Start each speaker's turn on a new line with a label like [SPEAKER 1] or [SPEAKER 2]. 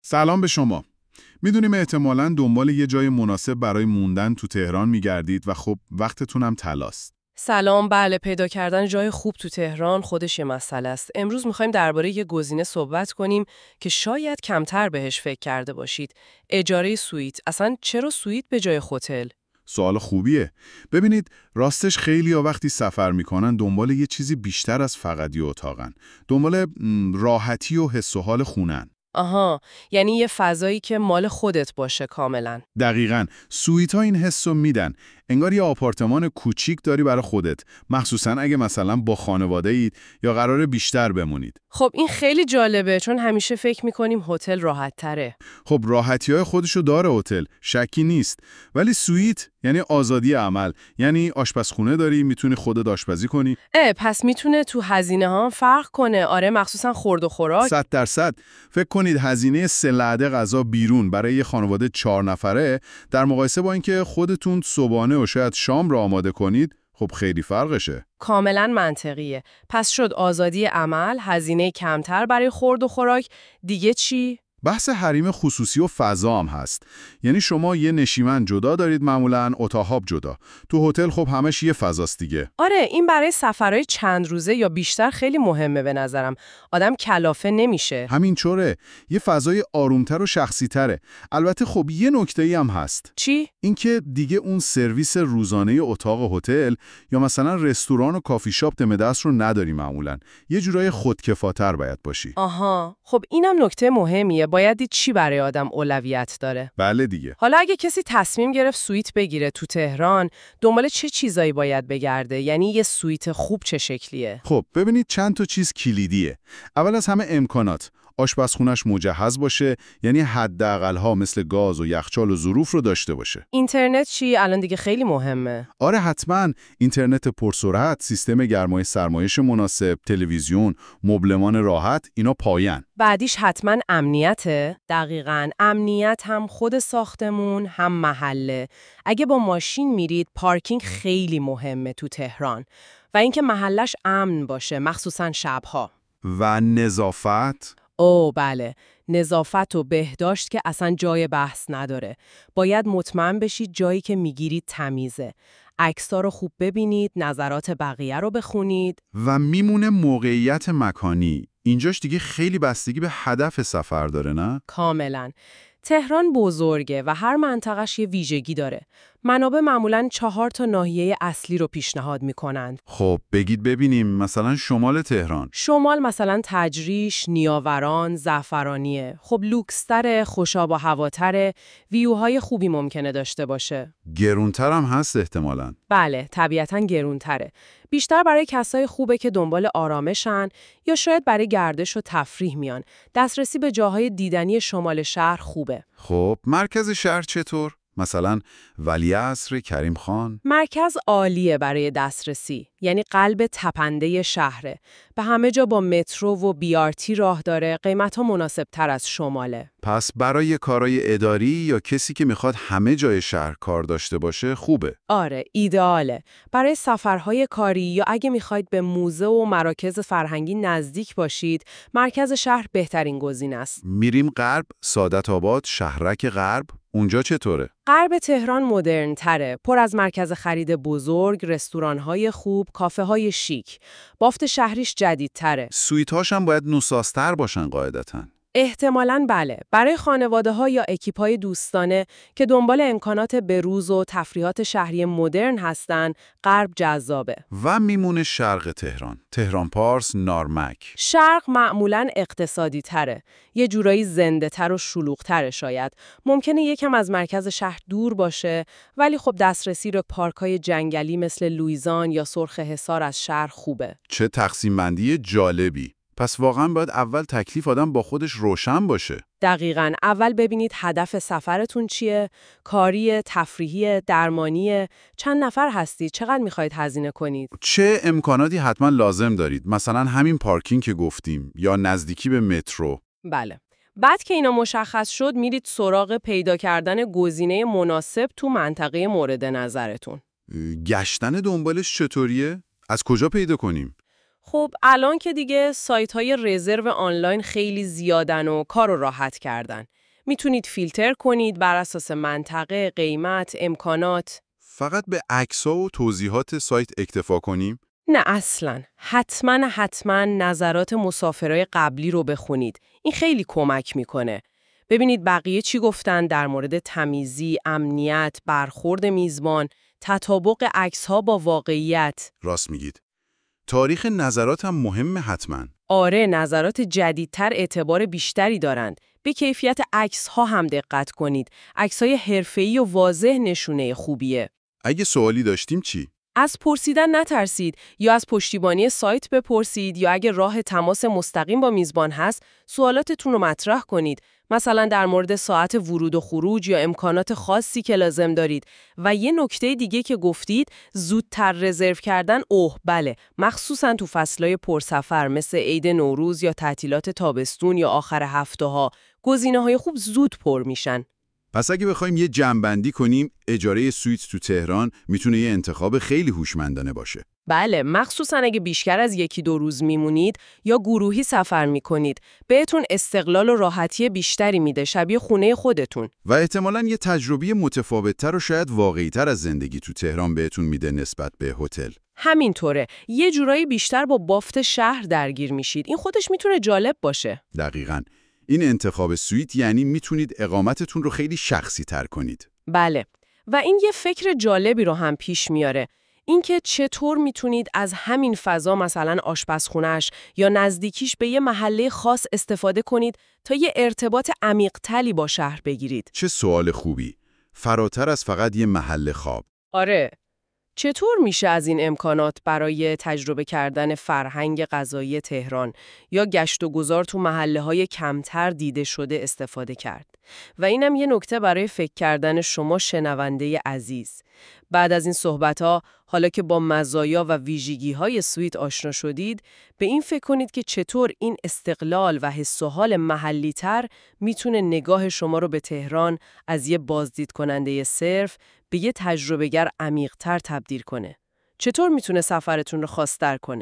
[SPEAKER 1] سلام به شما. میدونیم احتمالاً دنبال یه جای مناسب برای موندن تو تهران میگردید و خب وقتتونم طلاست.
[SPEAKER 2] سلام. بله، پیدا کردن جای خوب تو تهران خودش یه مسئله است. امروز میخوایم درباره یه گزینه صحبت کنیم که شاید کمتر بهش فکر کرده باشید. اجاره سوئیت. اصلا چرا سوئیت به جای هتل؟
[SPEAKER 1] سوال خوبیه. ببینید راستش خیلی‌ها وقتی سفر میکنن دنبال یه چیزی بیشتر از فقط یه اتاقن. دنبال راحتی و حس و حال خونن.
[SPEAKER 2] آها، یعنی یه فضایی که مال خودت باشه کاملا.
[SPEAKER 1] دقیقاً سوئیت‌ها این حسو میدن. انگار یه آپارتمان کوچیک داری برای خودت، مخصوصاً اگه مثلا با خانواده اید یا قراره بیشتر بمونید.
[SPEAKER 2] خب این خیلی جالبه، چون همیشه فکر میکنیم هتل راحت تره.
[SPEAKER 1] خب راحتی‌های خودشو داره هتل، شکی نیست. ولی سوئیت یعنی آزادی عمل، یعنی آشپزخونه داری، میتونی خودت آشپزی کنی.
[SPEAKER 2] پس میتونه تو هزینه ها فرق کنه. آره، مخصوصا خورد و خوراک.
[SPEAKER 1] 100%. فکر کنید هزینه 3 لعده غذا بیرون برای یه خانواده 4 نفره در مقایسه با اینکه خودتون صبحانه و شاید شام رو آماده کنید، خب خیلی فرقشه.
[SPEAKER 2] کاملا منطقیه. پس شد آزادی عمل، هزینه کمتر برای خورد و خوراک. دیگه چی؟
[SPEAKER 1] بحث حریم خصوصی و فضا هم هست. یعنی شما یه نشیمن جدا دارید، معمولاً اتاق جدا. تو هتل خب همش یه فضاست دیگه.
[SPEAKER 2] آره، این برای سفرهای چند روزه یا بیشتر خیلی مهمه به نظرم. آدم کلافه نمیشه.
[SPEAKER 1] همینطوره. یه فضای آرومتر و شخصی‌تره. البته خب یه نکته‌ای هم هست.
[SPEAKER 2] چی؟
[SPEAKER 1] اینکه دیگه اون سرویس روزانه اتاق هتل یا مثلا رستوران و کافی شاپ دم دست رو نداری معمولاً. یه جورای خودکفاتر باید باشی.
[SPEAKER 2] آها، خب اینم نکته مهمیه. باید دید چی برای آدم اولویت داره.
[SPEAKER 1] بله دیگه.
[SPEAKER 2] حالا اگه کسی تصمیم گرفت سوئیت بگیره تو تهران، دنبال چه چیزایی باید بگرده؟ یعنی یه سوئیت خوب چه شکلیه؟
[SPEAKER 1] خب ببینید چند تا چیز کلیدیه. اول از همه امکانات. آشپزخونش مجهز باشه، یعنی حداقل‌ها مثل گاز و یخچال و ظروف رو داشته باشه.
[SPEAKER 2] اینترنت چی؟ الان دیگه خیلی مهمه.
[SPEAKER 1] آره حتما. اینترنت پرسرعت، سیستم گرمای سرمایش مناسب، تلویزیون، مبلمان راحت، اینا پایه‌ن.
[SPEAKER 2] بعدیش حتما امنیته. دقیقاً، امنیت هم خود ساختمون هم محله. اگه با ماشین میرید، پارکینگ خیلی مهمه تو تهران. و اینکه محلش امن باشه، مخصوصاً شبها.
[SPEAKER 1] و نظافت.
[SPEAKER 2] بله، نظافت و بهداشت که اصلا جای بحث نداره. باید مطمئن بشید جایی که میگیرید تمیزه. عکس‌ها رو خوب ببینید، نظرات بقیه رو بخونید.
[SPEAKER 1] و میمونه موقعیت مکانی. اینجاش دیگه خیلی بستگی به هدف سفر داره، نه؟
[SPEAKER 2] کاملاً. تهران بزرگه و هر منطقه‌اش یه ویژگی داره. منابع معمولاً 4 تا ناحیه اصلی رو پیشنهاد می‌کنند.
[SPEAKER 1] خب بگید ببینیم، مثلا شمال تهران.
[SPEAKER 2] شمال مثلا تجریش، نیاوران، زعفرانیه. خب لوکس‌تره، خوشاب و هواتره، ویوهای خوبی ممکنه داشته باشه.
[SPEAKER 1] گرونتر هم هست احتمالاً.
[SPEAKER 2] بله، طبیعتاً گرونتره. بیشتر برای کسای خوبه که دنبال آرامشن یا شاید برای گردش و تفریح میان. دسترسی به جاهای دیدنی شمال شهر خوبه.
[SPEAKER 1] خب مرکز شهر چطور؟ مثلا ولیعصر، کریم خان.
[SPEAKER 2] مرکز عالیه برای دسترسی، یعنی قلب تپنده شهره. به همه جا با مترو و بیارتی راه داره، قیمت‌ها مناسب‌تر از شماله.
[SPEAKER 1] پس برای کارهای اداری یا کسی که میخواد همه جای شهر کار داشته باشه خوبه.
[SPEAKER 2] آره، ایدئاله. برای سفرهای کاری یا اگه میخواید به موزه و مراکز فرهنگی نزدیک باشید، مرکز شهر بهترین گزینه است.
[SPEAKER 1] میریم غرب، سعادت آباد، شهرک غرب، اونجا چطوره؟
[SPEAKER 2] غرب تهران مدرن تره، پر از مرکز خرید بزرگ، رستوران‌های خوب، کافه‌های شیک. بافت شهریش جدیدتره.
[SPEAKER 1] سویت‌هاش هم باید نوسازتر باشن قاعدتاً.
[SPEAKER 2] احتمالاً بله. برای خانواده‌ها یا اکیپ‌های دوستانه که دنبال امکانات بروز و تفریحات شهری مدرن هستن، غرب جذابه.
[SPEAKER 1] و میمونه شرق تهران، تهران پارس، نارمک.
[SPEAKER 2] شرق معمولاً اقتصادی تره. یه جورایی زنده تر و شلوغ تره شاید. ممکنه یکم از مرکز شهر دور باشه، ولی خب دسترسی رو پارک‌های جنگلی مثل لویزان یا سرخ حصار از شهر خوبه.
[SPEAKER 1] چه تقسیم بندی جالبی. پس واقعا باید اول تکلیف آدم با خودش روشن باشه.
[SPEAKER 2] دقیقاً. اول ببینید هدف سفرتون چیه؟ کاری، تفریحی، درمانی، چند نفر هستید؟ چقدر میخواید هزینه کنید؟
[SPEAKER 1] چه امکاناتی حتما لازم دارید؟ مثلا همین پارکینگ که گفتیم یا نزدیکی به مترو.
[SPEAKER 2] بله. بعد که اینا مشخص شد، میرید سراغ پیدا کردن گزینه مناسب تو منطقه مورد نظرتون.
[SPEAKER 1] گشتن دنبالش چطوریه؟ از کجا پیدا کنیم؟
[SPEAKER 2] خب الان که دیگه سایت‌های رزرو آنلاین خیلی زیادن و کارو راحت کردن. میتونید فیلتر کنید بر اساس منطقه، قیمت، امکانات.
[SPEAKER 1] فقط به عکس‌ها و توضیحات سایت اکتفا کنیم؟
[SPEAKER 2] نه اصلاً. حتما نظرات مسافرای قبلی رو بخونید. این خیلی کمک میکنه. ببینید بقیه چی گفتن در مورد تمیزی، امنیت، برخورد میزبان، تطابق عکس‌ها با واقعیت.
[SPEAKER 1] راست میگید. تاریخ نظرات هم مهمه حتماً.
[SPEAKER 2] آره، نظرات جدیدتر اعتبار بیشتری دارند. به کیفیت عکس‌ها هم دقت کنید. عکس‌های حرفه‌ای و واضح نشونه خوبیه.
[SPEAKER 1] اگه سوالی داشتیم چی؟
[SPEAKER 2] از پرسیدن نترسید، یا از پشتیبانی سایت بپرسید، یا اگه راه تماس مستقیم با میزبان هست، سوالاتتون رو مطرح کنید. مثلا در مورد ساعت ورود و خروج یا امکانات خاصی که لازم دارید. و یه نکته دیگه که گفتید، زودتر رزرو کردن. بله، مخصوصا تو فصلای پرسفر مثل عید نوروز یا تعطیلات تابستون یا آخر هفته‌ها، گزینه‌های خوب زود پر میشن.
[SPEAKER 1] پس اگه بخوایم یه جمع‌بندی کنیم، اجاره سویت تو تهران میتونه یه انتخاب خیلی هوشمندانه باشه.
[SPEAKER 2] بله، مخصوصا اگه بیشتر از 1-2 روز میمونید یا گروهی سفر میکنید. بهتون استقلال و راحتی بیشتری میده، شبیه خونه خودتون.
[SPEAKER 1] و احتمالاً یه تجربه متفاوت‌تر و شاید واقعی‌تر از زندگی تو تهران بهتون میده نسبت به هتل.
[SPEAKER 2] همینطوره. یه جورایی بیشتر با بافت شهر درگیر میشید. این خودش میتونه جالب باشه.
[SPEAKER 1] دقیقاً. این انتخاب سویت یعنی میتونید اقامتتون رو خیلی شخصی تر کنید.
[SPEAKER 2] بله. و این یه فکر جالبی رو هم پیش میاره. اینکه چطور میتونید از همین فضا، مثلا آشپزخونه‌اش یا نزدیکیش به یه محله خاص استفاده کنید تا یه ارتباط عمیق‌تری با شهر بگیرید.
[SPEAKER 1] چه سوال خوبی. فراتر از فقط یه محل خواب.
[SPEAKER 2] آره. چطور میشه از این امکانات برای تجربه کردن فرهنگ غذایی تهران یا گشت و گذار تو محله‌های کمتر دیده شده استفاده کرد؟ و اینم یه نکته برای فکر کردن شما شنونده عزیز. بعد از این صحبت‌ها، حالا که با مزایا و ویژگی‌های سویت آشنا شدید، به این فکر کنید که چطور این استقلال و حس و حال محلی‌تر میتونه نگاه شما رو به تهران از یه بازدید کننده صرف به یه تجربه‌گر عمیق‌تر تبدیل کنه. چطور میتونه سفرتون رو خاص‌تر کنه؟